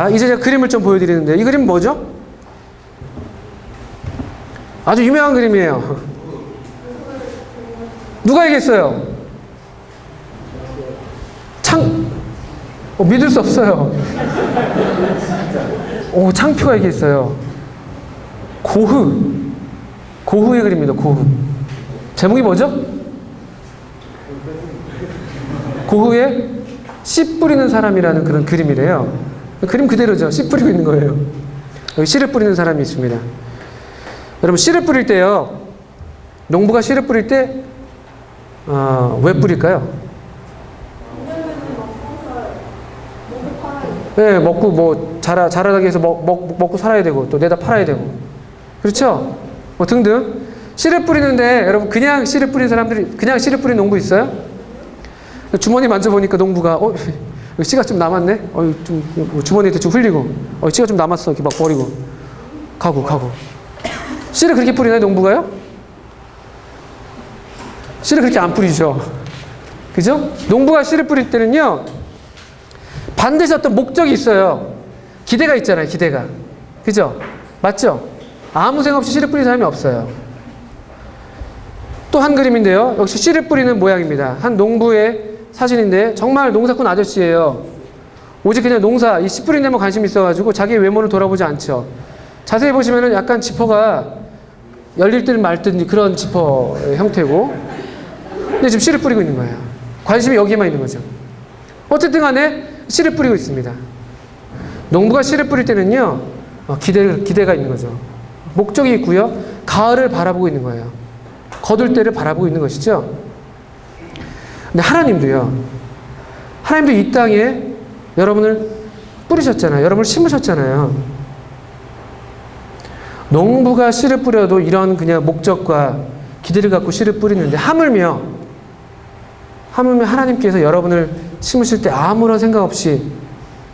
자, 이제 제가 그림을 좀 보여드리는데, 이 그림 뭐죠? 아주 유명한 그림이에요. 누가 얘기했어요? 믿을 수 없어요. 창표가 얘기했어요. 고흐의 그림입니다. 고흐. 제목이 뭐죠? 고흐의 씨 뿌리는 사람이라는 그런 그림이래요. 그림 그대로죠. 씨 뿌리고 있는 거예요. 여기 씨를 뿌리는 사람이 있습니다. 여러분, 씨를 뿌릴 때요, 농부가 씨를 뿌릴 때 왜 뿌릴까요? 네, 먹고 뭐 자라나기 위해서 먹고 살아야 되고 또 내다 팔아야 되고, 그렇죠? 등등. 씨를 뿌리는데 여러분, 그냥 씨를 뿌리는 사람들이, 그냥 씨를 뿌리는 농부 있어요? 주머니 만져보니까 농부가 씨가 좀 남았네? 좀 주머니에 대충 흘리고, 씨가 좀 남았어. 이렇게 막 버리고 가고. 씨를 그렇게 뿌리나요, 농부가요? 씨를 그렇게 안 뿌리죠. 그죠? 농부가 씨를 뿌릴 때는요, 반드시 어떤 목적이 있어요. 기대가 있잖아요, 기대가. 그죠? 맞죠? 아무 생각 없이 씨를 뿌리는 사람이 없어요. 또 한 그림인데요. 역시 씨를 뿌리는 모양입니다. 한 농부의 사진인데, 정말 농사꾼 아저씨예요. 오직 그냥 이 씨 뿌리는 데만 관심이 있어가지고 자기 외모를 돌아보지 않죠. 자세히 보시면은 약간 지퍼가 열릴 듯 말 듯 그런 지퍼 형태고, 근데 지금 씨를 뿌리고 있는 거예요. 관심이 여기에만 있는 거죠. 어쨌든 간에 씨를 뿌리고 있습니다. 농부가 씨를 뿌릴 때는요, 기대가 있는 거죠. 목적이 있고요. 가을을 바라보고 있는 거예요. 거둘 때를 바라보고 있는 것이죠. 근데 하나님도 이 땅에 여러분을 뿌리셨잖아요. 여러분을 심으셨잖아요. 농부가 씨를 뿌려도 이런 그냥 목적과 기대를 갖고 씨를 뿌리는데, 하물며 하나님께서 여러분을 심으실 때 아무런 생각 없이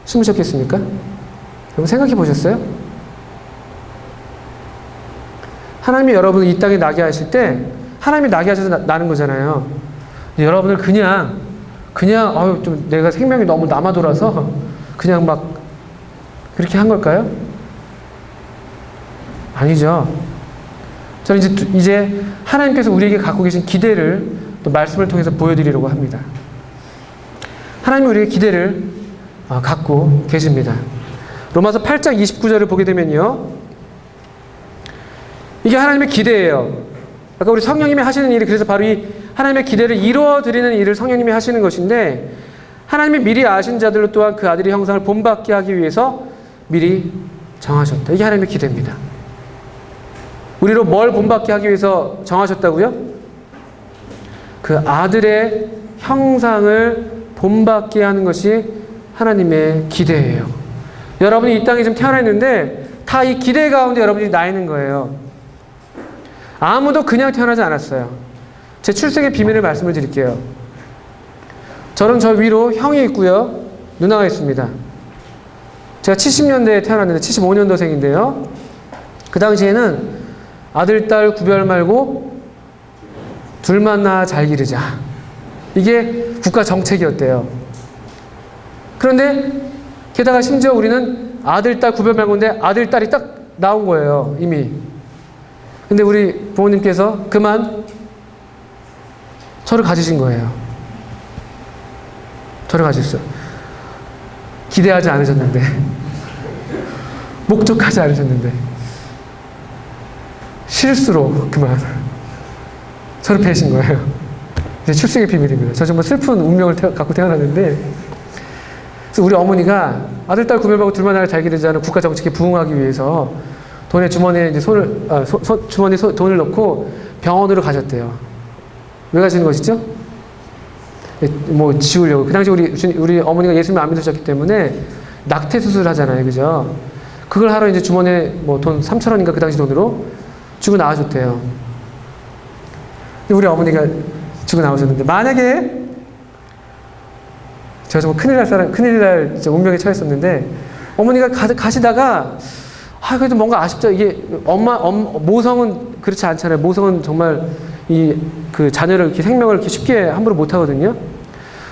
심으셨겠습니까? 여러분 생각해 보셨어요? 하나님이 여러분을 이 땅에 나게 하실 때, 하나님이 나게 하셔서 나는 거잖아요. 근데 여러분을 그냥 좀 내가 생명이 너무 남아 돌아서 그냥 막 그렇게 한 걸까요? 아니죠. 저는 이제 하나님께서 우리에게 갖고 계신 기대를 또 말씀을 통해서 보여드리려고 합니다. 하나님이 우리에게 기대를 갖고 계십니다. 로마서 8장 29절을 보게 되면요, 이게 하나님의 기대예요. 아까 우리 성령님이 하시는 일이, 그래서 바로 이 하나님의 기대를 이루어드리는 일을 성령님이 하시는 것인데, 하나님이 미리 아신 자들로 또한 그 아들의 형상을 본받게 하기 위해서 미리 정하셨다. 이게 하나님의 기대입니다. 우리로 뭘 본받게 하기 위해서 정하셨다고요? 그 아들의 형상을 본받게 하는 것이 하나님의 기대예요. 여러분이 이 땅에 지금 태어나 있는데 다 이 기대 가운데 여러분이 나 있는 거예요. 아무도 그냥 태어나지 않았어요. 제 출생의 비밀을 말씀을 드릴게요. 저는 저 위로 형이 있고요, 누나가 있습니다. 제가 70년대에 태어났는데 75년도생인데요. 그 당시에는 아들, 딸 구별 말고 둘만 낳아 잘 기르자. 이게 국가 정책이었대요. 그런데 게다가 심지어 우리는 아들, 딸 구별 말고인데 아들, 딸이 딱 나온 거예요, 이미. 근데 우리 부모님께서 그만 저를 가지신 거예요. 저를 가졌어요. 기대하지 않으셨는데, 목적하지 않으셨는데, 실수로 그만 저를 패신 거예요. 이제 출생의 비밀입니다. 저 정말 슬픈 운명을 갖고 태어났는데, 그래서 우리 어머니가 아들, 딸 구별받고 둘만 나를 잘 기르자는 국가 정책에 부응하기 위해서 주머니에 이제 주머니에 돈을 넣고 병원으로 가셨대요. 왜 가시는 것이죠? 뭐 지우려고. 그 당시 우리 어머니가 예수님을 안 믿으셨기 때문에 낙태 수술을 하잖아요, 그죠? 그걸 하러 이제 주머니에 뭐 돈 3,000원인가 그 당시 돈으로 주고 나와줬대요. 우리 어머니가 주고 나오셨는데, 만약에 제가 정말 큰일 날 운명에 처했었는데, 어머니가 가시다가 그래도 뭔가 아쉽죠. 이게 모성은 그렇지 않잖아요. 모성은 정말 그 자녀를 이렇게 생명을 이렇게 쉽게 함부로 못 하거든요.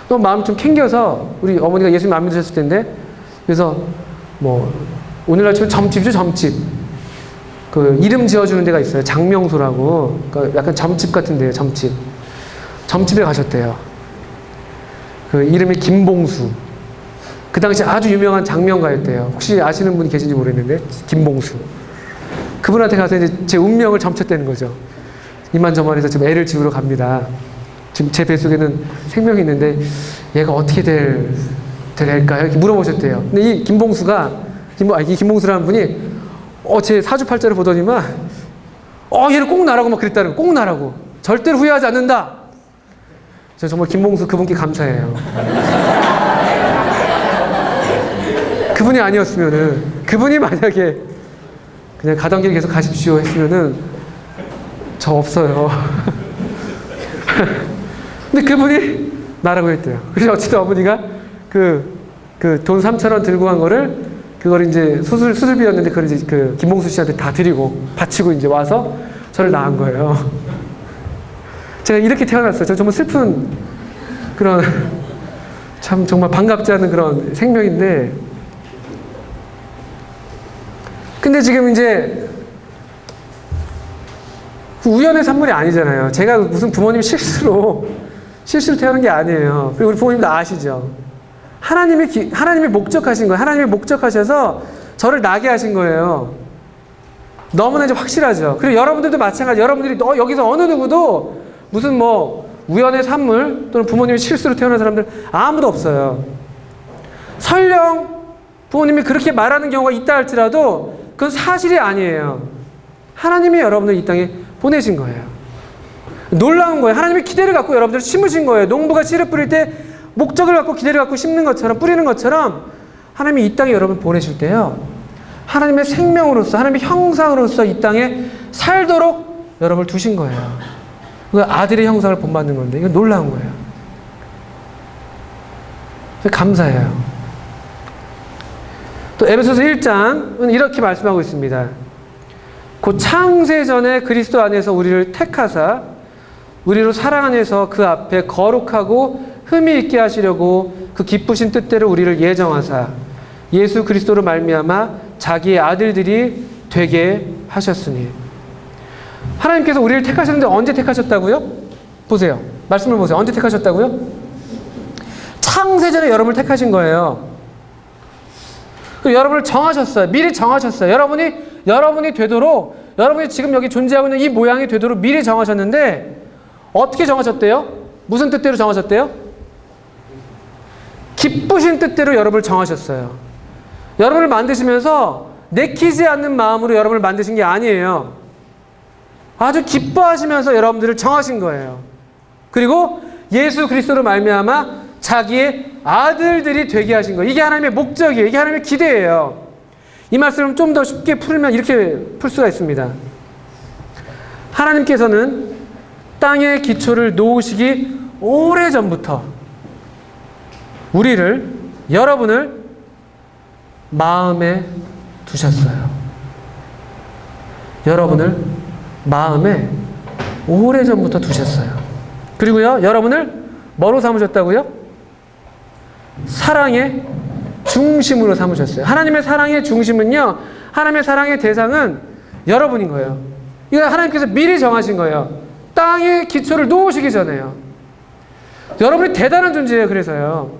또 마음이 좀 캥겨서 우리 어머니가 예수님 안 믿으셨을 텐데, 그래서 뭐 오늘날 치면 점집이죠, 점집. 그 이름 지어주는 데가 있어요. 장명소라고. 그러니까 약간 점집 같은 데요, 점집. 점집에 가셨대요. 그 이름이 김봉수. 그 당시 아주 유명한 장명가였대요. 혹시 아시는 분이 계신지 모르겠는데, 김봉수. 그분한테 가서 이제 제 운명을 점쳤다는 거죠. 이만저만해서 지금 애를 지우러 갑니다. 지금 제 뱃속에는 생명이 있는데 얘가 어떻게 될까요? 이렇게 물어보셨대요. 근데 이 김봉수가, 이 김봉수라는 분이 제 사주팔자를 보더니만 얘를 꼭 나라고 막 그랬다는 거예요. 꼭 나라고. 절대로 후회하지 않는다. 저 정말 김봉수 그분께 감사해요. 그분이 아니었으면은, 그분이 만약에 그냥 가던 길 계속 가십시오 했으면은 저 없어요. 근데 그분이 나라고 했대요. 그래서 어쨌든 어머니가 그 돈 3,000원 들고 간 거를, 그걸 이제 수술비였는데 그걸 이제 그 김봉수 씨한테 다 드리고 바치고 이제 와서 저를 낳은 거예요. 제가 이렇게 태어났어요. 저 정말 슬픈 그런, 참 정말 반갑지 않은 그런 생명인데, 근데 지금 이제 우연의 산물이 아니잖아요. 제가 무슨 부모님 실수로 태어난 게 아니에요. 그리고 우리 부모님도 아시죠? 하나님이 목적하신 거예요. 하나님이 목적하셔서 저를 나게 하신 거예요. 너무나 이제 확실하죠. 그리고 여러분들도 마찬가지. 여러분들이 여기서 어느 누구도 무슨 뭐 우연의 산물 또는 부모님이 실수로 태어난 사람들 아무도 없어요. 설령 부모님이 그렇게 말하는 경우가 있다 할지라도 그건 사실이 아니에요. 하나님이 여러분을 이 땅에 보내신 거예요. 놀라운 거예요. 하나님이 기대를 갖고 여러분들을 심으신 거예요. 농부가 씨를 뿌릴 때 목적을 갖고 기대를 갖고 심는 것처럼, 뿌리는 것처럼 하나님이 이 땅에 여러분을 보내실 때요, 하나님의 생명으로서, 하나님의 형상으로서 이 땅에 살도록 여러분을 두신 거예요. 그 아들의 형상을 본받는 건데 이건 놀라운 거예요. 감사해요. 또 에베소서 1장은 이렇게 말씀하고 있습니다. 곧 창세전에 그리스도 안에서 우리를 택하사 우리로 사랑 안에서 그 앞에 거룩하고 흠이 있게 하시려고 그 기쁘신 뜻대로 우리를 예정하사 예수 그리스도로 말미암아 자기의 아들들이 되게 하셨으니. 하나님께서 우리를 택하셨는데 언제 택하셨다고요? 보세요. 말씀을 보세요. 언제 택하셨다고요? 창세전에 여러분을 택하신 거예요. 여러분을 정하셨어요. 미리 정하셨어요. 여러분이 되도록, 여러분이 지금 여기 존재하고 있는 이 모양이 되도록 미리 정하셨는데, 어떻게 정하셨대요? 무슨 뜻대로 정하셨대요? 기쁘신 뜻대로 여러분을 정하셨어요. 여러분을 만드시면서 내키지 않는 마음으로 여러분을 만드신 게 아니에요. 아주 기뻐하시면서 여러분들을 정하신 거예요. 그리고 예수 그리스도로 말미암아 자기의 아들들이 되게 하신 거예요. 이게 하나님의 목적이에요. 이게 하나님의 기대예요. 이 말씀을 좀 더 쉽게 풀면 이렇게 풀 수가 있습니다. 하나님께서는 땅의 기초를 놓으시기 오래전부터 여러분을 마음에 두셨어요. 여러분을 마음에 오래전부터 두셨어요. 그리고요, 여러분을 뭐로 삼으셨다고요? 사랑의 중심으로 삼으셨어요. 하나님의 사랑의 중심은요, 하나님의 사랑의 대상은 여러분인 거예요. 이거 하나님께서 미리 정하신 거예요. 땅의 기초를 놓으시기 전에요. 여러분이 대단한 존재예요. 그래서요,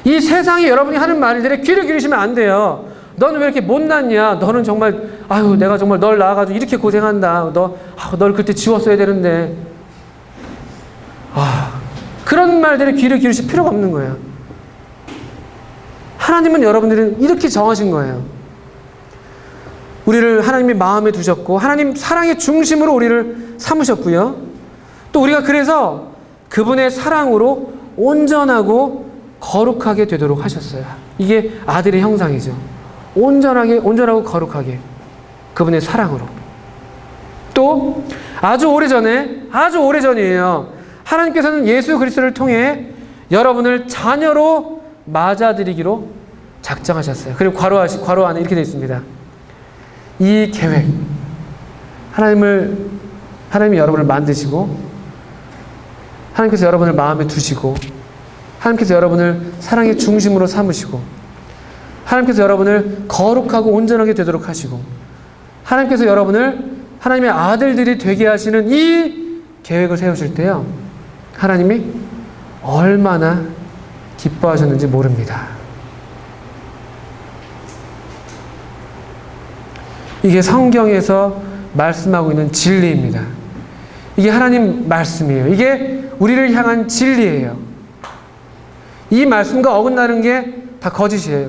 이 세상에 여러분이 하는 말들에 귀를 기울이시면 안 돼요. 너는 왜 이렇게 못났냐? 너는 정말, 내가 정말 널 낳아가지고 이렇게 고생한다. 널 그때 지웠어야 되는데. 그런 말들에 귀를 기울이실 필요가 없는 거예요. 하나님은 여러분들은 이렇게 정하신 거예요. 우리를 하나님이 마음에 두셨고, 하나님 사랑의 중심으로 우리를 삼으셨고요. 또 우리가 그래서 그분의 사랑으로 온전하고 거룩하게 되도록 하셨어요. 이게 아들의 형상이죠. 온전하고 거룩하게. 그분의 사랑으로. 또 아주 오래전이에요. 하나님께서는 예수 그리스도를 통해 여러분을 자녀로 맞아들이기로 작정하셨어요. 그리고 괄호 안에 이렇게 되어 있습니다. 이 계획, 하나님이 여러분을 만드시고, 하나님께서 여러분을 마음에 두시고, 하나님께서 여러분을 사랑의 중심으로 삼으시고, 하나님께서 여러분을 거룩하고 온전하게 되도록 하시고 하나님께서 여러분을 하나님의 아들들이 되게 하시는 이 계획을 세우실 때요, 하나님이 얼마나 기뻐하셨는지 모릅니다. 이게 성경에서 말씀하고 있는 진리입니다. 이게 하나님 말씀이에요. 이게 우리를 향한 진리예요. 이 말씀과 어긋나는 게 다 거짓이에요.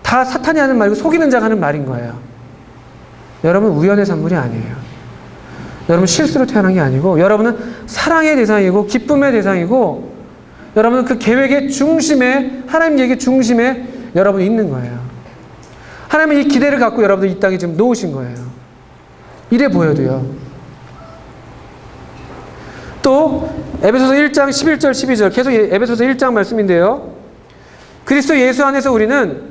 다 사탄이 하는 말이고 속이는 자가 하는 말인 거예요. 여러분 우연의 산물이 아니에요. 여러분 실수로 태어난 게 아니고 여러분은 사랑의 대상이고 기쁨의 대상이고 여러분은 그 계획의 중심에, 하나님 계획의 중심에 여러분이 있는 거예요. 하나님은 이 기대를 갖고 여러분들 이 땅에 지금 놓으신 거예요. 이래 보여도요. 또 에베소서 1장 11절 12절 계속 에베소서 1장 말씀인데요. 그리스도 예수 안에서 우리는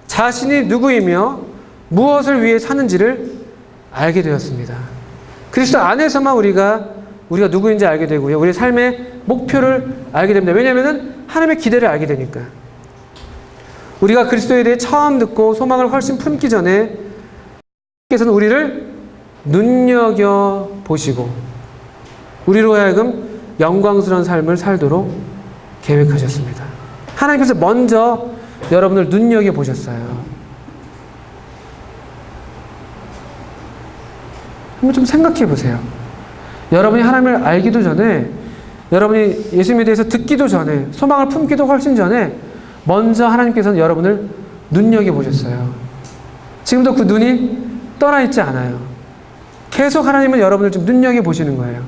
자신이 누구이며 무엇을 위해 사는지를 알게 되었습니다. 그리스도 안에서만 우리가 누구인지 알게 되고요. 우리의 삶의 목표를 알게 됩니다. 왜냐하면 하나님의 기대를 알게 되니까. 우리가 그리스도에 대해 처음 듣고 소망을 훨씬 품기 전에 하나님께서는 우리를 눈여겨보시고 우리로 하여금 영광스러운 삶을 살도록 계획하셨습니다. 하나님께서 먼저 여러분을 눈여겨보셨어요. 한번 좀 생각해 보세요. 여러분이 하나님을 알기도 전에, 여러분이 예수님에 대해서 듣기도 전에, 소망을 품기도 훨씬 전에 먼저 하나님께서는 여러분을 눈여겨보셨어요. 지금도 그 눈이 떠나 있지 않아요. 계속 하나님은 여러분을 좀 눈여겨보시는 거예요.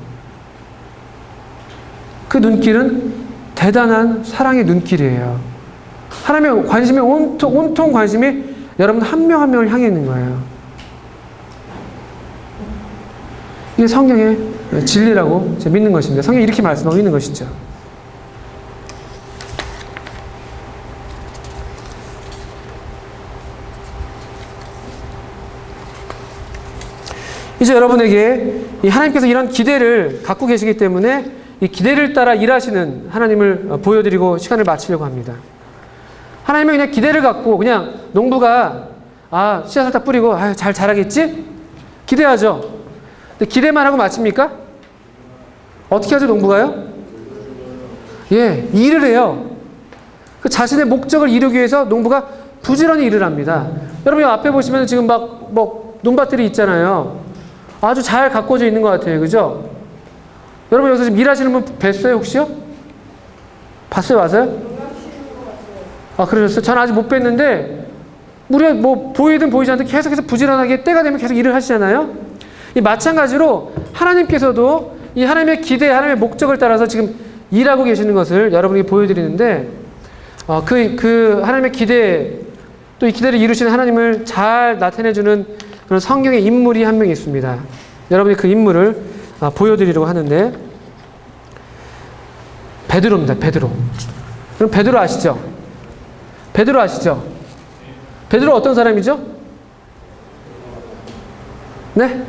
그 눈길은 대단한 사랑의 눈길이에요. 하나님의 관심이 온통 관심이 여러분 한 명 한 명을 향해 있는 거예요. 이게 성경의 진리라고 믿는 것입니다. 성경이 이렇게 말씀하고 있는 것이죠. 이제 여러분에게 이 하나님께서 이런 기대를 갖고 계시기 때문에 이 기대를 따라 일하시는 하나님을 보여드리고 시간을 마치려고 합니다. 하나님은 그냥 기대를 갖고 그냥 농부가 씨앗을 딱 뿌리고 잘 자라겠지? 기대하죠. 근데 기대만 하고 마칩니까? 어떻게 하죠, 농부가요? 예, 일을 해요. 그 자신의 목적을 이루기 위해서 농부가 부지런히 일을 합니다. 여러분 앞에 보시면 지금 논밭들이 있잖아요. 아주 잘 가꿔져 있는 것 같아요. 그죠? 여러분 여기서 지금 일하시는 분 뵀어요, 혹시요? 봤어요, 와서요? 그러셨어요? 저는 아직 못 뵀는데, 우리가 보이든 보이지 않든 계속해서 부지런하게 때가 되면 계속 일을 하시잖아요? 이 마찬가지로 하나님께서도 이 하나님의 기대, 하나님의 목적을 따라서 지금 일하고 계시는 것을 여러분에게 보여드리는데, 그 하나님의 기대, 또 이 기대를 이루시는 하나님을 잘 나타내주는 그런 성경의 인물이 한 명 있습니다. 여러분이 그 인물을 보여드리려고 하는데, 베드로입니다. 베드로. 그럼 베드로 아시죠? 베드로 아시죠? 베드로 어떤 사람이죠? 네?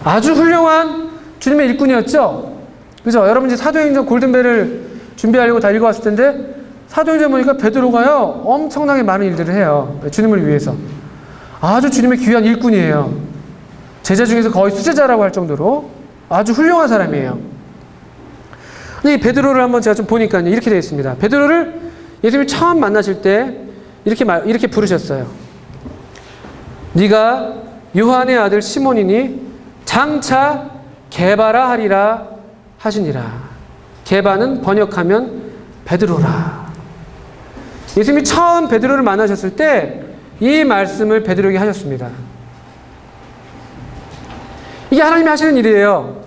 아주 훌륭한 주님의 일꾼이었죠? 그죠? 여러분 이제 사도행전 골든벨을 준비하려고 다 읽어왔을 텐데, 사도행전 보니까 베드로가요, 엄청나게 많은 일들을 해요. 주님을 위해서. 아주 주님의 귀한 일꾼이에요. 제자 중에서 거의 수제자라고 할 정도로 아주 훌륭한 사람이에요. 근데 이 베드로를 한번 제가 좀 보니까 이렇게 되어 있습니다. 베드로를 예수님이 처음 만나실 때 이렇게 부르셨어요. 네가 요한의 아들 시몬이니 장차 게바라 하리라 하시니라. 게바는 번역하면 베드로라. 예수님이 처음 베드로를 만나셨을 때 이 말씀을 베드로에게 하셨습니다. 이게 하나님이 하시는 일이에요.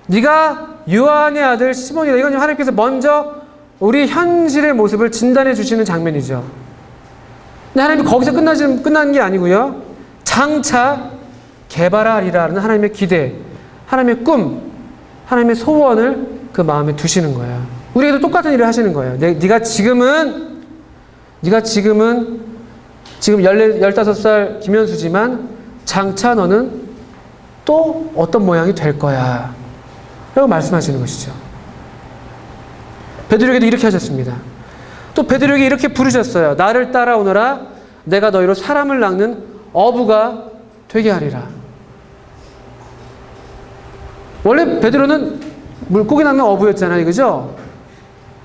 네가 요한의 아들 시몬이다. 이건 하나님께서 먼저 우리 현실의 모습을 진단해 주시는 장면이죠. 근데 하나님이 거기서 끝나는 게 아니고요. 장차 게바라하리라는 하나님의 기대, 하나님의 꿈, 하나님의 소원을 그 마음에 두시는 거예요. 우리에게도 똑같은 일을 하시는 거예요. 네가 지금은 지금 15살 김현수지만 장차 너는 또 어떤 모양이 될 거야 라고 말씀하시는 것이죠. 베드로에게도 이렇게 하셨습니다. 또 베드로에게 이렇게 부르셨어요. 나를 따라오너라. 내가 너희로 사람을 낚는 어부가 되게 하리라. 원래 베드로는 물고기 낚는 어부였잖아요. 그죠?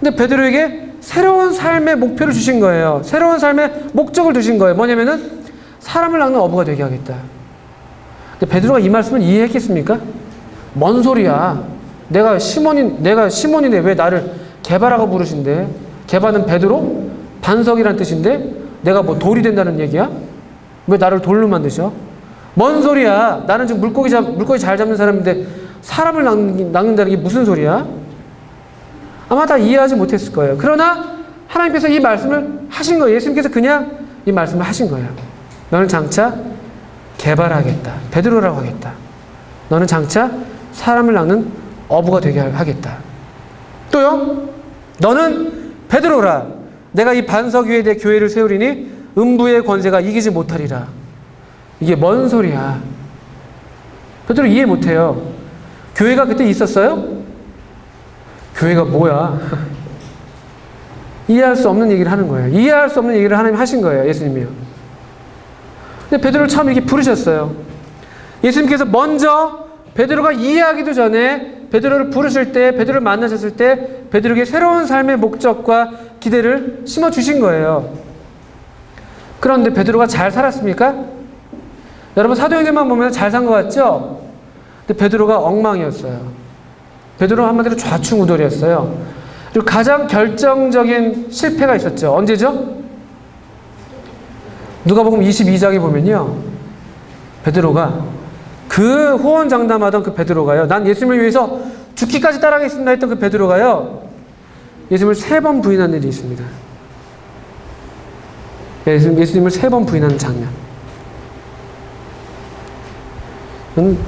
근데 베드로에게 새로운 삶의 목표를 주신 거예요. 새로운 삶의 목적을 주신 거예요. 뭐냐면은 사람을 낚는 어부가 되게 하겠다. 근데 베드로가 이 말씀을 이해했겠습니까? 뭔 소리야. 내가 시몬인데 왜 나를 게바라고 부르신대? 게바는 베드로? 반석이란 뜻인데 내가 뭐 돌이 된다는 얘기야? 왜 나를 돌로 만드셔? 뭔 소리야. 나는 지금 물고기 잘 잡는 사람인데 사람을 낚는다는 게 무슨 소리야? 아마 다 이해하지 못했을 거예요. 그러나 하나님께서 이 말씀을 하신 거예요. 예수님께서 그냥 이 말씀을 하신 거예요. 너는 장차 개발하겠다. 베드로라고 하겠다. 너는 장차 사람을 낚는 어부가 되게 하겠다. 또요. 너는 베드로라. 내가 이 반석 위에 내 교회를 세우리니 음부의 권세가 이기지 못하리라. 이게 뭔 소리야. 베드로 이해 못해요. 교회가 그때 있었어요? 교회가 뭐야. 이해할 수 없는 얘기를 하는 거예요. 이해할 수 없는 얘기를 하나님 하신 거예요. 예수님이요. 근데 베드로를 처음 이렇게 부르셨어요. 예수님께서 먼저 베드로가 이해하기도 전에 베드로를 부르실 때, 베드로를 만나셨을 때 베드로에게 새로운 삶의 목적과 기대를 심어주신 거예요. 그런데 베드로가 잘 살았습니까? 여러분 사도행전만 보면 잘 산 것 같죠? 근데 베드로가 엉망이었어요. 베드로는 한마디로 좌충우돌이었어요. 그리고 가장 결정적인 실패가 있었죠. 언제죠? 누가복음 22장에 보면요. 베드로가 그 호언장담하던 그 베드로가요. 난 예수님을 위해서 죽기까지 따라가겠습니다 했던 그 베드로가요. 예수님을 3번 부인한 일이 있습니다. 예수님을 3번 부인하는 장면.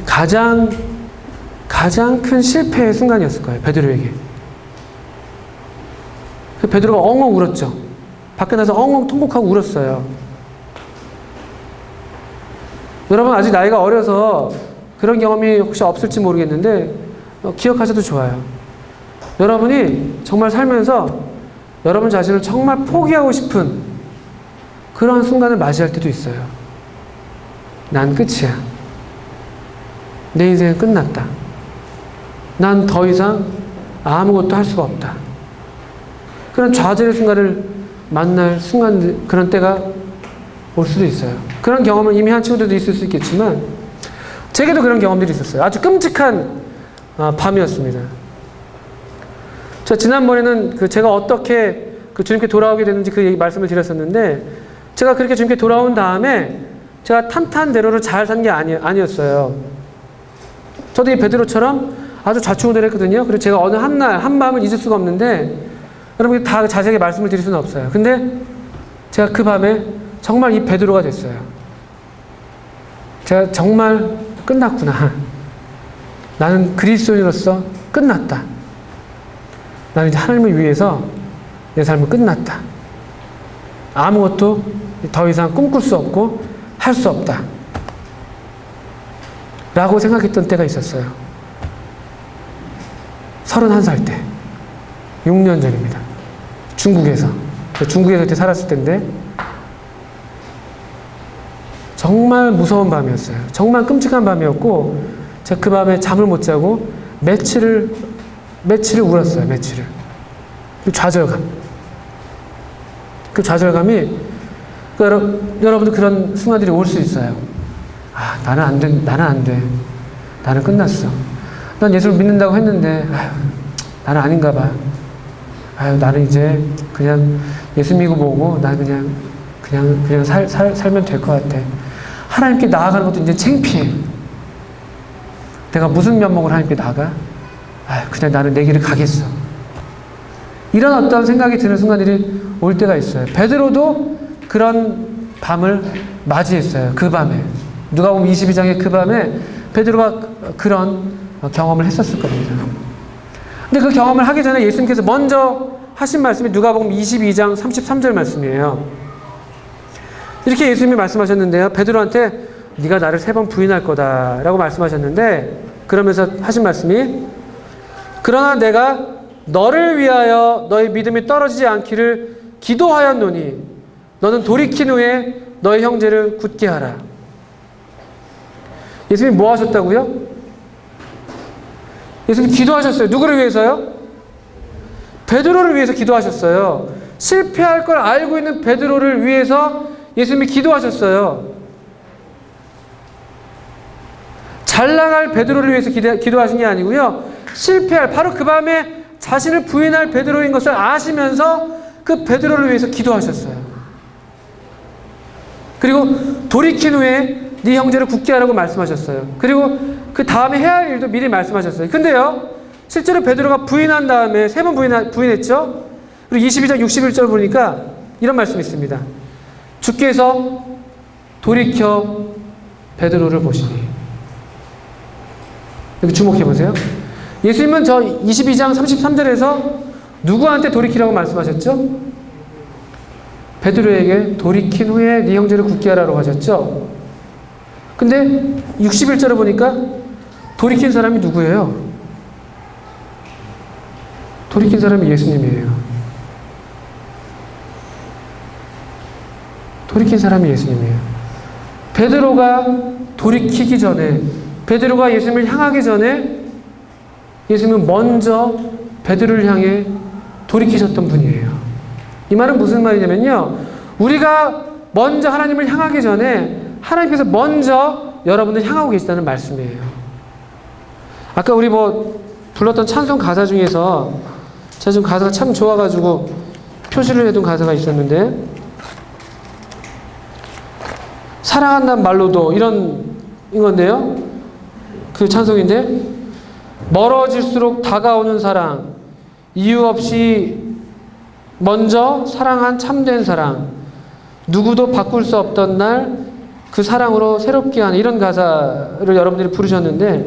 가장 큰 실패의 순간이었을 거예요. 베드로에게. 베드로가 엉엉 울었죠. 밖에 나서 엉엉 통곡하고 울었어요. 여러분 아직 나이가 어려서 그런 경험이 혹시 없을지 모르겠는데 기억하셔도 좋아요. 여러분이 정말 살면서 여러분 자신을 정말 포기하고 싶은 그런 순간을 맞이할 때도 있어요. 난 끝이야. 내 인생은 끝났다. 난 더 이상 아무것도 할 수가 없다. 그런 좌절의 순간을 만날 순간, 그런 때가 올 수도 있어요. 그런 경험은 이미 한 친구들도 있을 수 있겠지만 제게도 그런 경험들이 있었어요. 아주 끔찍한 밤이었습니다. 저 지난번에는 제가 어떻게 주님께 돌아오게 됐는지 그 말씀을 드렸었는데 제가 그렇게 주님께 돌아온 다음에 제가 탄탄대로를 잘 산 게 아니었어요. 저도 이 베드로처럼 아주 좌충우돌했거든요. 그리고 제가 어느 한밤을 잊을 수가 없는데 여러분 다 자세하게 말씀을 드릴 수는 없어요. 근데 제가 그 밤에 정말 이 베드로가 됐어요. 제가 정말 끝났구나. 나는 그리스도인으로서 끝났다. 나는 이제 하나님을 위해서 내 삶은 끝났다. 아무것도 더 이상 꿈꿀 수 없고 할 수 없다. 라고 생각했던 때가 있었어요. 31살 때. 6년 전입니다. 중국에서 그때 살았을 때인데 정말 무서운 밤이었어요. 정말 끔찍한 밤이었고 제가 그 밤에 잠을 못 자고 며칠을 울었어요. 며칠을. 그 좌절감. 그 좌절감이 여러분도 그런 순간들이 올 수 있어요. 아, 나는 안 돼. 나는 끝났어. 난 예수를 믿는다고 했는데 나는 아닌가 봐. 나는 이제 그냥 예수 믿고 보고 난 그냥 살면 될 것 같아. 하나님께 나아가는 것도 이제 창피해. 내가 무슨 면목으로 하나님께 나아가? 그냥 나는 내 길을 가겠어. 이런 어떤 생각이 드는 순간들이 올 때가 있어요. 베드로도 그런 밤을 맞이했어요. 그 밤에. 누가복음 22장의 그 밤에 베드로가 그런 경험을 했었을 겁니다. 근데 그 경험을 하기 전에 예수님께서 먼저 하신 말씀이 누가복음 22장 33절 말씀이에요. 이렇게 예수님이 말씀하셨는데요. 베드로한테 네가 나를 3번 부인할 거다 라고 말씀하셨는데 그러면서 하신 말씀이 그러나 내가 너를 위하여 너의 믿음이 떨어지지 않기를 기도하였노니 너는 돌이킨 후에 너의 형제를 굳게 하라. 예수님이 뭐 하셨다고요? 예수님 기도하셨어요. 누구를 위해서요? 베드로를 위해서 기도하셨어요. 실패할 걸 알고 있는 베드로를 위해서 예수님이 기도하셨어요. 잘 나갈 베드로를 위해서 기도하신 게 아니고요. 실패할, 바로 그 밤에 자신을 부인할 베드로인 것을 아시면서 그 베드로를 위해서 기도하셨어요. 그리고 돌이킨 후에 네 형제를 굳게 하라고 말씀하셨어요. 그리고 그 다음에 해야 할 일도 미리 말씀하셨어요. 근데요, 실제로 베드로가 부인한 다음에 3번 부인했죠? 그리고 22장 61절 보니까 이런 말씀이 있습니다. 주께서 돌이켜 베드로를 보시니. 여기 주목해 보세요. 예수님은 저 22장 33절에서 누구한테 돌이키라고 말씀하셨죠? 베드로에게 돌이킨 후에 네 형제를 굳게 하라고 하셨죠? 근데 61절을 보니까 돌이킨 사람이 누구예요? 돌이킨 사람이 예수님이에요. 돌이킨 사람이 예수님이에요. 베드로가 돌이키기 전에, 베드로가 예수님을 향하기 전에 예수님은 먼저 베드로를 향해 돌이키셨던 분이에요. 이 말은 무슨 말이냐면요, 우리가 먼저 하나님을 향하기 전에 하나님께서 먼저 여러분을 향하고 계시다는 말씀이에요. 아까 우리 불렀던 찬송 가사 중에서 제가 지금 가사가 참 좋아가지고 표시를 해둔 가사가 있었는데, 사랑한다는 말로도 이런 건데요, 그 찬송인데, 멀어질수록 다가오는 사랑, 이유 없이 먼저 사랑한 참된 사랑, 누구도 바꿀 수 없던 날 그 사랑으로 새롭게 하는, 이런 가사를 여러분들이 부르셨는데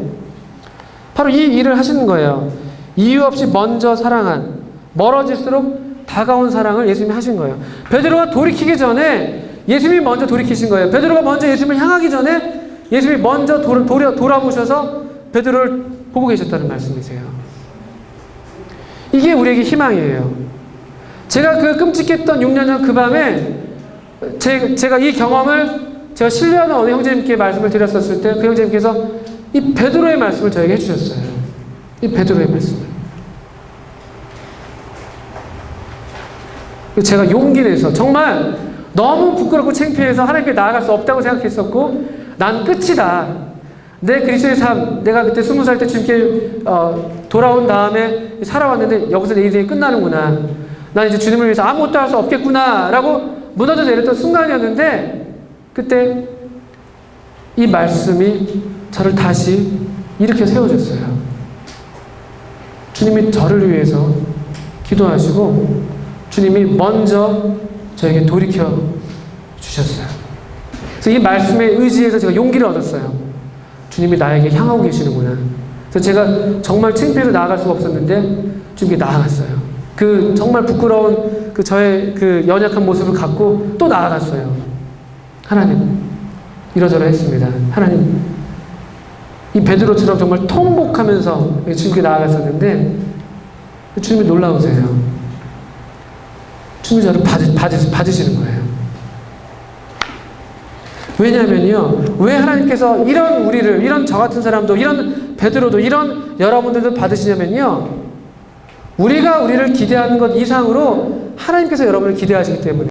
바로 이 일을 하시는 거예요. 이유 없이 먼저 사랑한, 멀어질수록 다가온 사랑을 예수님이 하신 거예요. 베드로가 돌이키기 전에 예수님이 먼저 돌이키신 거예요. 베드로가 먼저 예수님을 향하기 전에 예수님이 먼저 돌아보셔서 베드로를 보고 계셨다는 말씀이세요. 이게 우리에게 희망이에요. 제가 그 끔찍했던 6년 전 그 밤에 제가 이 경험을 제가 신뢰하는 어느 형제님께 말씀을 드렸었을 때 그 형제님께서 이 베드로의 말씀을 저에게 해주셨어요. 이 베드로의 말씀을. 제가 용기 내서 정말 너무 부끄럽고 창피해서 하나님께 나아갈 수 없다고 생각했었고, 난 끝이다. 내 그리스도의 삶, 내가 그때 20살 때 주님께 돌아온 다음에 살아왔는데 여기서 내 인생이 끝나는구나. 난 이제 주님을 위해서 아무것도 할 수 없겠구나 라고 무너져 내렸던 순간이었는데, 그때 이 말씀이 저를 다시 일으켜 세워줬어요. 주님이 저를 위해서 기도하시고 주님이 먼저 저에게 돌이켜 주셨어요. 그래서 이 말씀에 의지해서 제가 용기를 얻었어요. 주님이 나에게 향하고 계시는구나. 그래서 제가 정말 창피해서 나아갈 수가 없었는데 주님께 나아갔어요. 그 정말 부끄러운 저의 연약한 모습을 갖고 또 나아갔어요. 하나님, 이러저러 했습니다. 하나님, 이 베드로처럼 정말 통곡하면서 주님께 나아갔었는데 주님이 놀라우세요. 주님이 저를 받으시는 거예요. 왜냐면요, 왜 하나님께서 이런 우리를, 이런 저 같은 사람도, 이런 베드로도, 이런 여러분들도 받으시냐면요, 우리가 우리를 기대하는 것 이상으로 하나님께서 여러분을 기대하시기 때문에,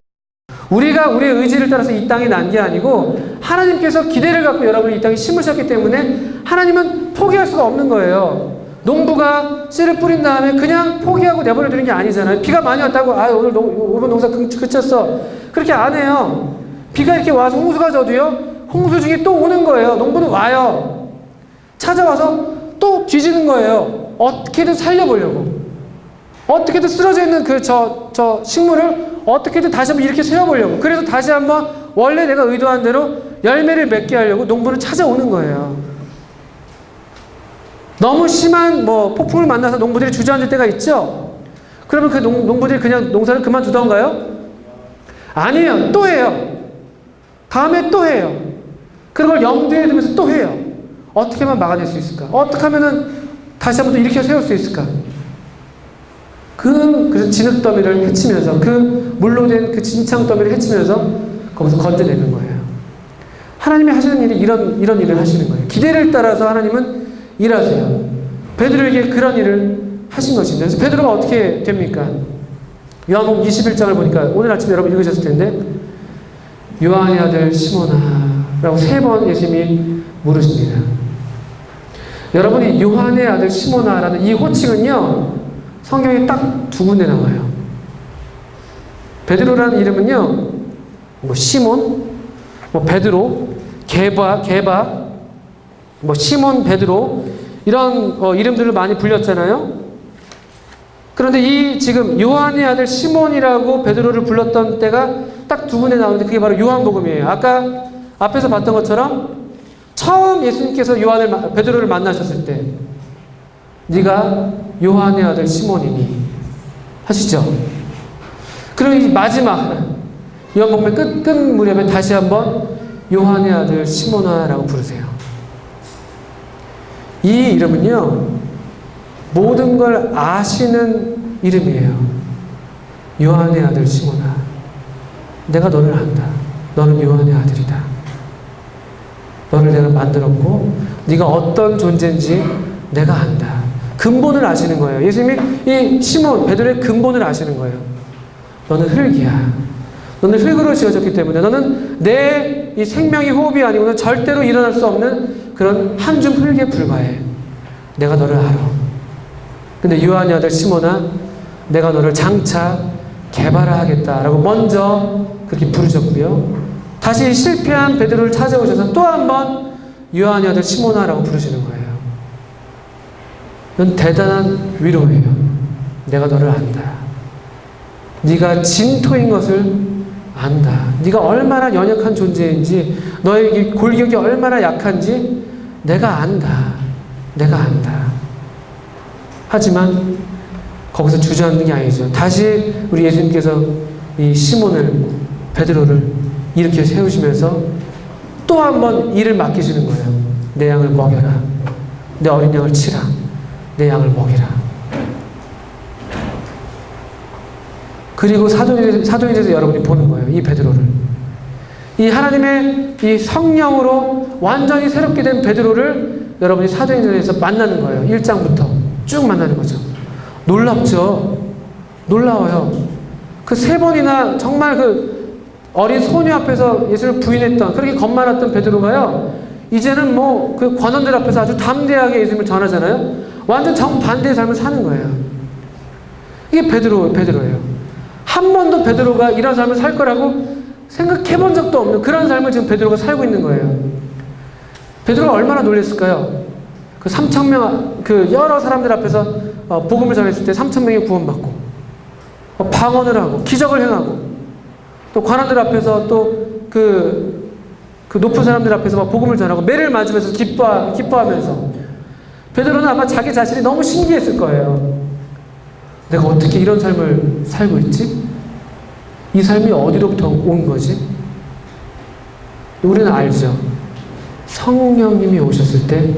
우리가 우리의 의지를 따라서 이 땅에 난 게 아니고 하나님께서 기대를 갖고 여러분을 이 땅에 심으셨기 때문에 하나님은 포기할 수가 없는 거예요. 농부가 씨를 뿌린 다음에 그냥 포기하고 내버려 두는 게 아니잖아요. 비가 많이 왔다고 오늘 농사 그쳤어, 그렇게 안 해요. 비가 이렇게 와서 홍수가 져도요, 홍수 중에 또 오는 거예요. 농부는 와요. 찾아와서 또 뒤지는 거예요. 어떻게든 살려보려고, 어떻게든 쓰러져 있는 저 식물을 어떻게든 다시 한번 이렇게 세워보려고, 그래서 다시 한번 원래 내가 의도한 대로 열매를 맺게 하려고 농부는 찾아오는 거예요. 너무 심한 폭풍을 만나서 농부들이 주저앉을 때가 있죠. 그러면 그 농부들이 그냥 농사를 그만두던가요? 아니에요. 또 해요. 다음에 또 해요. 그걸 염두에 두면서 또 해요. 어떻게 하면 막아낼 수 있을까? 어떻게 하면은 다시 한번 또 일으켜 세울 수 있을까? 그래서 진흙더미를 헤치면서, 그 물로 된 그 진창더미를 헤치면서 거기서 건져내는 거예요. 하나님이 하시는 일이 이런 일을 하시는 거예요. 기대를 따라서 하나님은 일하세요. 베드로에게 그런 일을 하신 것입니다. 그래서 베드로가 어떻게 됩니까? 요한복음 21장을 보니까 오늘 아침에 여러분 읽으셨을 텐데 요한의 아들 시몬아 라고 3번 예수님이 물으십니다. 여러분이 요한의 아들 시몬아 라는 이 호칭은요 성경에 딱 2군데 나와요. 베드로라는 이름은요 뭐 시몬, 뭐 베드로, 게바, 뭐 시몬, 베드로 이런 이름들을 많이 불렸잖아요. 그런데 이 지금 요한의 아들 시몬이라고 베드로를 불렀던 때가 딱 2군데 나오는데 그게 바로 요한복음이에요. 아까 앞에서 봤던 것처럼 처음 예수님께서 베드로를 만나셨을 때 네가 요한의 아들 시몬이니 하시죠. 그리고 이 마지막 요한복음의 끝 무렵에 다시 한번 요한의 아들 시몬아라고 부르세요. 이 이름은요 모든 걸 아시는 이름이에요. 요한의 아들 시몬아, 내가 너를 안다. 너는 요한의 아들이다. 너를 내가 만들었고 네가 어떤 존재인지 내가 안다. 근본을 아시는 거예요. 예수님이 이 시몬, 베드로의 근본을 아시는 거예요. 너는 흙이야. 너는 흙으로 지어졌기 때문에 너는 내 이 생명의 호흡이 아니고는 절대로 일어날 수 없는 그런 한 줌 흙에 불과해. 내가 너를 알아. 근데 요한의 아들 시몬아, 내가 너를 장차 개발하겠다라고 먼저 그렇게 부르셨고요. 다시 실패한 베드로를 찾아오셔서 또 한 번 요한의 아들 시몬아라고 부르시는 거예요. 이건 대단한 위로예요. 내가 너를 안다. 네가 진토인 것을 안다. 네가 얼마나 연약한 존재인지, 너의 골격이 얼마나 약한지 내가 안다. 내가 안다. 하지만 거기서 주저앉는 게 아니죠. 다시 우리 예수님께서 이 시몬을, 베드로를 이렇게 세우시면서 또 한 번 일을 맡기시는 거예요. 내 양을 먹여라. 내 어린 양을 치라. 내 양을 먹이라. 그리고 사도행전에서 여러분이 보는 거예요. 이 베드로를. 이 하나님의 이 성령으로 완전히 새롭게 된 베드로를 여러분이 사도행전에서 만나는 거예요. 1장부터 쭉 만나는 거죠. 놀랍죠? 놀라워요. 그 3번이나 정말 그 어린 소녀 앞에서 예수를 부인했던, 그렇게 겁많았던 베드로가요, 이제는 뭐 그 관원들 앞에서 아주 담대하게 예수님을 전하잖아요. 완전 정반대의 삶을 사는 거예요. 이게 베드로예요. 한 번도 베드로가 이런 삶을 살 거라고 생각해 본 적도 없는 그런 삶을 지금 베드로가 살고 있는 거예요. 베드로가 얼마나 놀랐을까요? 그 3,000명, 그 여러 사람들 앞에서 복음을 전했을 때 3,000명이 구원받고, 방언을 하고, 기적을 행하고, 또 관원들 앞에서 또 그 높은 사람들 앞에서 막 복음을 전하고, 매를 맞으면서 기뻐하면서, 베드로는 아마 자기 자신이 너무 신기했을 거예요. 내가 어떻게 이런 삶을 살고 있지? 이 삶이 어디로부터 온 거지? 우리는 알죠. 성령님이 오셨을 때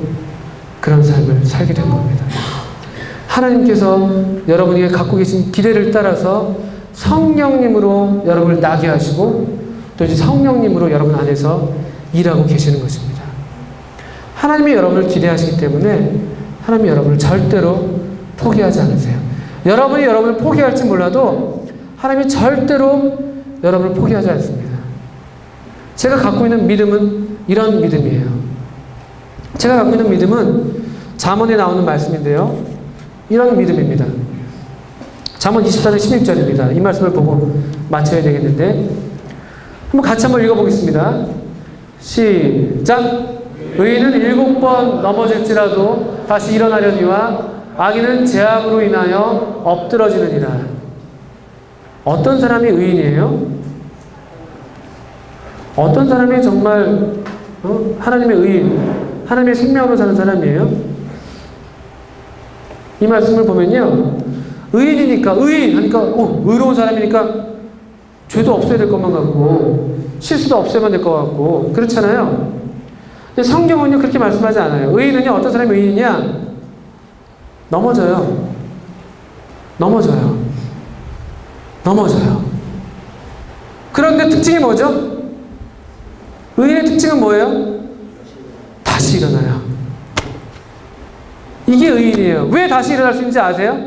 그런 삶을 살게 된 겁니다. 하나님께서 여러분에게 갖고 계신 기대를 따라서 성령님으로 여러분을 나게 하시고 또 이제 성령님으로 여러분 안에서 일하고 계시는 것입니다. 하나님이 여러분을 기대하시기 때문에 하나님이 여러분을 절대로 포기하지 않으세요. 여러분이 여러분을 포기할지 몰라도 하나님이 절대로 여러분을 포기하지 않습니다. 제가 갖고 있는 믿음은 이런 믿음이에요. 제가 갖고 있는 믿음은 잠언에 나오는 말씀인데요. 이런 믿음입니다. 잠언 24장 16절입니다. 이 말씀을 보고 마쳐야 되겠는데 한번 같이 한번 읽어보겠습니다. 시작! 의인은 7번 넘어질지라도 다시 일어나려니와 악인은 재앙으로 인하여 엎드러지느니라. 어떤 사람이 의인이에요? 어떤 사람이 정말 하나님의 의인, 하나님의 생명으로 사는 사람이에요? 이 말씀을 보면요, 의인이니까, 의인 하니까 의로운 사람이니까 죄도 없어야 될 것만 같고 실수도 없애면 될 것 같고 그렇잖아요. 근데 성경은요 그렇게 말씀하지 않아요. 의인은요, 어떤 사람이 의인이냐? 넘어져요. 그런데 특징이 뭐죠? 의인의 특징은 뭐예요? 다시 일어나요. 이게 의인이에요. 왜 다시 일어날 수 있는지 아세요?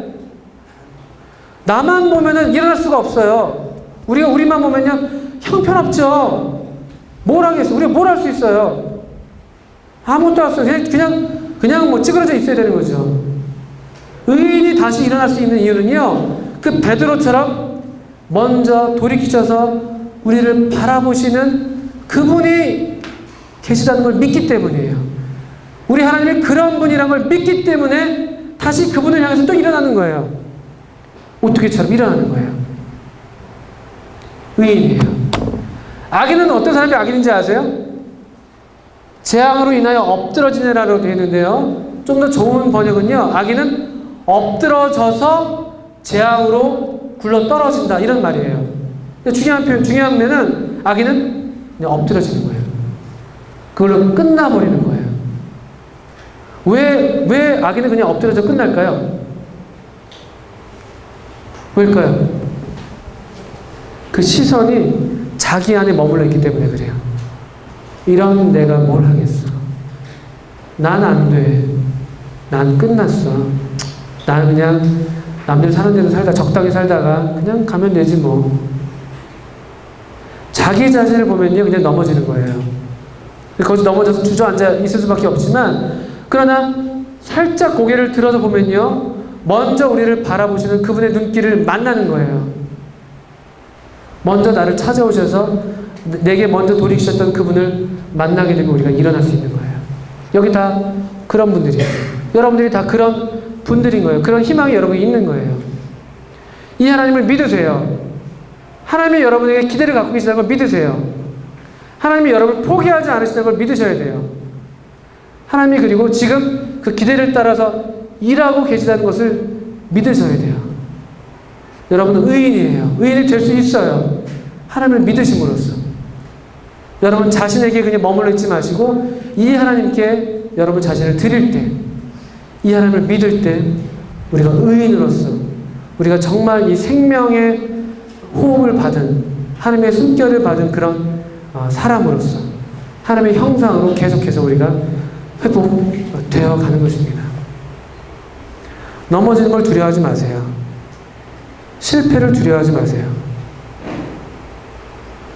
나만 보면은 일어날 수가 없어요. 우리만 보면요, 형편없죠. 뭘 하겠어? 우리가 뭘 할 수 있어요? 아무것도 할 수 없어요. 그냥 뭐 찌그러져 있어야 되는 거죠. 의인이 다시 일어날 수 있는 이유는요, 그 베드로처럼 먼저 돌이키셔서 우리를 바라보시는 그분이 계시다는 걸 믿기 때문이에요. 우리 하나님이 그런 분이라는 걸 믿기 때문에 다시 그분을 향해서 또 일어나는 거예요. 오뚜기처럼 일어나는 거예요. 의인이에요. 악인은 어떤 사람이 악인인지 아세요? 재앙으로 인하여 엎드러지느라고 되어 있는데요. 좀 더 좋은 번역은요, 악인은 엎드러져서 재앙으로 굴러 떨어진다, 이런 말이에요. 중요한 면은 악인은 그냥 엎드러지는 거예요. 그걸로 끝나버리는 거예요. 왜 악인은 그냥 엎드려져 끝날까요? 왜일까요? 그 시선이 자기 안에 머물러 있기 때문에 그래요. 이런 내가 뭘 하겠어. 난 안 돼. 난 끝났어. 나는 그냥 남들 사는 데서 살다 적당히 살다가 그냥 가면 되지 뭐. 자기 자신을 보면요, 그냥 넘어지는 거예요. 거기서 넘어져서 주저앉아 있을 수밖에 없지만, 그러나 살짝 고개를 들어서 보면요, 먼저 우리를 바라보시는 그분의 눈길을 만나는 거예요. 먼저 나를 찾아오셔서 내게 먼저 돌이키셨던 그분을 만나게 되면 우리가 일어날 수 있는 거예요. 여기 다 그런 분들이에요. 여러분들이 다 그런 분들인 거예요. 그런 희망이 여러분이 있는 거예요. 이 하나님을 믿으세요. 하나님이 여러분에게 기대를 갖고 계시다는 걸 믿으세요. 하나님이 여러분을 포기하지 않으시다는 걸 믿으셔야 돼요. 하나님이 그리고 지금 그 기대를 따라서 일하고 계시다는 것을 믿으셔야 돼요. 여러분은 의인이에요. 의인이 될 수 있어요. 하나님을 믿으심으로써. 여러분 자신에게 그냥 머물러 있지 마시고 이 하나님께 여러분 자신을 드릴 때, 이 하나님을 믿을 때 우리가 의인으로서, 우리가 정말 이 생명의 호흡을 받은, 하나님의 숨결을 받은 그런 사람으로서 하나님의 형상으로 계속해서 우리가 회복되어 가는 것입니다. 넘어지는 걸 두려워하지 마세요. 실패를 두려워하지 마세요.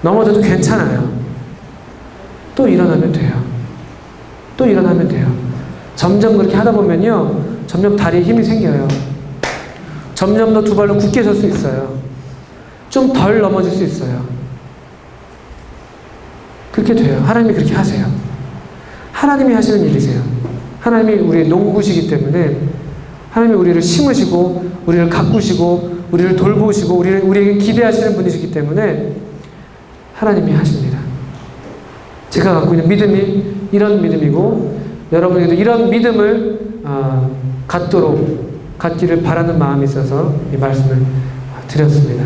넘어져도 괜찮아요. 또 일어나면 돼요. 또 일어나면 돼요. 점점 그렇게 하다 보면요, 점점 다리에 힘이 생겨요. 점점 더 두 발로 굳게 설 수 있어요. 좀 덜 넘어질 수 있어요. 그렇게 돼요. 하나님이 그렇게 하세요. 하나님이 하시는 일이세요. 하나님이 우리의 농부시기 때문에 하나님이 우리를 심으시고 우리를 가꾸시고 우리를 돌보시고 우리에게 기대하시는 분이시기 때문에 하나님이 하십니다. 제가 갖고 있는 믿음이 이런 믿음이고 여러분에게도 이런 믿음을 갖기를 바라는 마음이 있어서 이 말씀을 드렸습니다.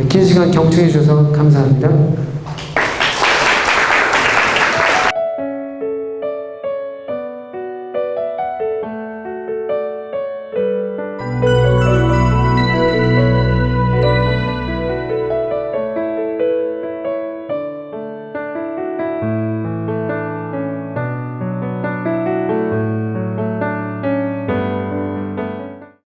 긴 시간 경청해 주셔서 감사합니다.